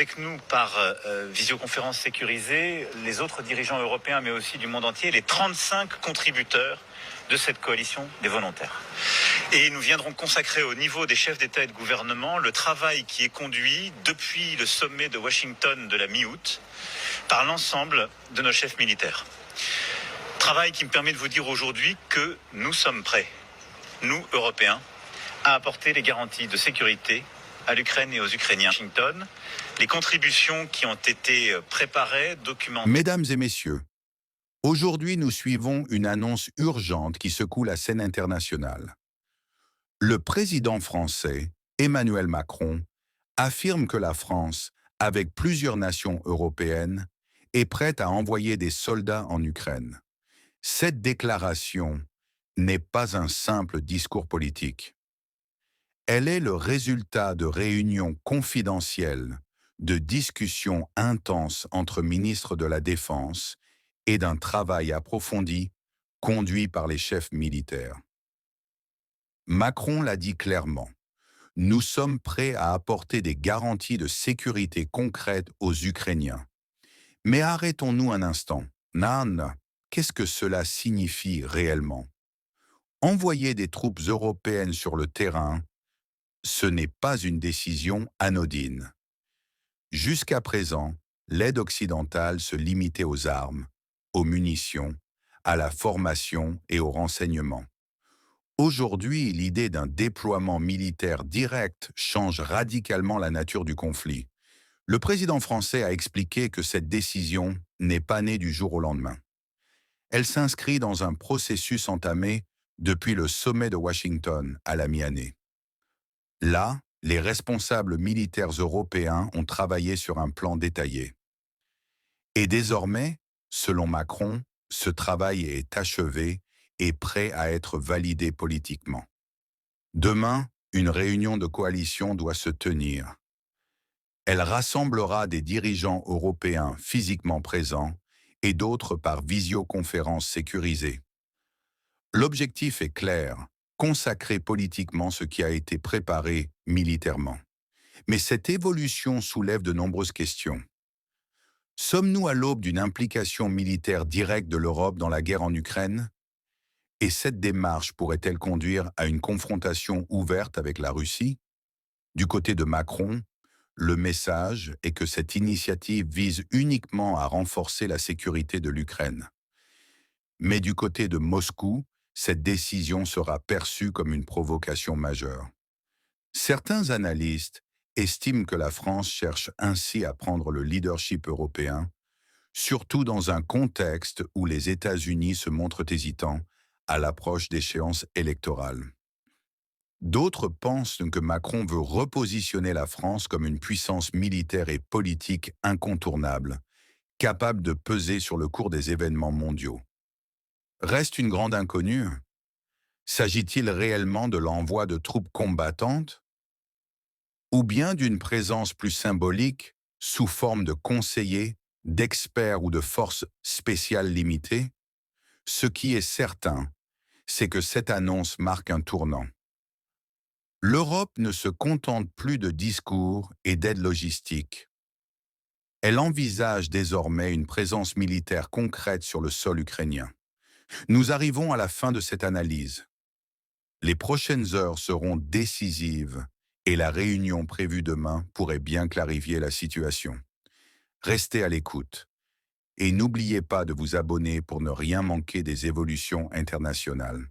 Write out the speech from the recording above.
Avec nous par visioconférence sécurisée, les autres dirigeants européens, mais aussi du monde entier, les 35 contributeurs de cette coalition des volontaires. Et nous viendrons consacrer au niveau des chefs d'État et de gouvernement le travail qui est conduit depuis le sommet de Washington de la mi-août par l'ensemble de nos chefs militaires. Travail qui me permet de vous dire aujourd'hui que nous sommes prêts, nous, Européens, à apporter les garanties de sécurité à l'Ukraine et aux Ukrainiens. Washington, les contributions qui ont été préparées, documentées. Mesdames et messieurs, aujourd'hui nous suivons une annonce urgente qui secoue la scène internationale. Le président français, Emmanuel Macron, affirme que la France, avec plusieurs nations européennes, est prête à envoyer des soldats en Ukraine. Cette déclaration n'est pas un simple discours politique. Elle est le résultat de réunions confidentielles, de discussions intenses entre ministres de la Défense et d'un travail approfondi conduit par les chefs militaires. Macron l'a dit clairement, nous sommes prêts à apporter des garanties de sécurité concrètes aux Ukrainiens. Mais arrêtons-nous un instant. Nan, qu'est-ce que cela signifie réellement? Envoyer des troupes européennes sur le terrain, ce n'est pas une décision anodine. Jusqu'à présent, l'aide occidentale se limitait aux armes, aux munitions, à la formation et au renseignement. Aujourd'hui, l'idée d'un déploiement militaire direct change radicalement la nature du conflit. Le président français a expliqué que cette décision n'est pas née du jour au lendemain. Elle s'inscrit dans un processus entamé depuis le sommet de Washington à la mi-année. Là, les responsables militaires européens ont travaillé sur un plan détaillé. Et désormais, selon Macron, ce travail est achevé et prêt à être validé politiquement. Demain, une réunion de coalition doit se tenir. Elle rassemblera des dirigeants européens physiquement présents et d'autres par visioconférence sécurisée. L'objectif est clair, consacrer politiquement ce qui a été préparé militairement. Mais cette évolution soulève de nombreuses questions. Sommes-nous à l'aube d'une implication militaire directe de l'Europe dans la guerre en Ukraine? Et cette démarche pourrait-elle conduire à une confrontation ouverte avec la Russie? Du côté de Macron, le message est que cette initiative vise uniquement à renforcer la sécurité de l'Ukraine. Mais du côté de Moscou, cette décision sera perçue comme une provocation majeure. Certains analystes estiment que la France cherche ainsi à prendre le leadership européen, surtout dans un contexte où les États-Unis se montrent hésitants à l'approche d'échéances électorales. D'autres pensent que Macron veut repositionner la France comme une puissance militaire et politique incontournable, capable de peser sur le cours des événements mondiaux. Reste une grande inconnue. S'agit-il réellement de l'envoi de troupes combattantes? Ou bien d'une présence plus symbolique, sous forme de conseillers, d'experts ou de forces spéciales limitées? Ce qui est certain, c'est que cette annonce marque un tournant. L'Europe ne se contente plus de discours et d'aide logistique. Elle envisage désormais une présence militaire concrète sur le sol ukrainien. Nous arrivons à la fin de cette analyse. Les prochaines heures seront décisives et la réunion prévue demain pourrait bien clarifier la situation. Restez à l'écoute et n'oubliez pas de vous abonner pour ne rien manquer des évolutions internationales.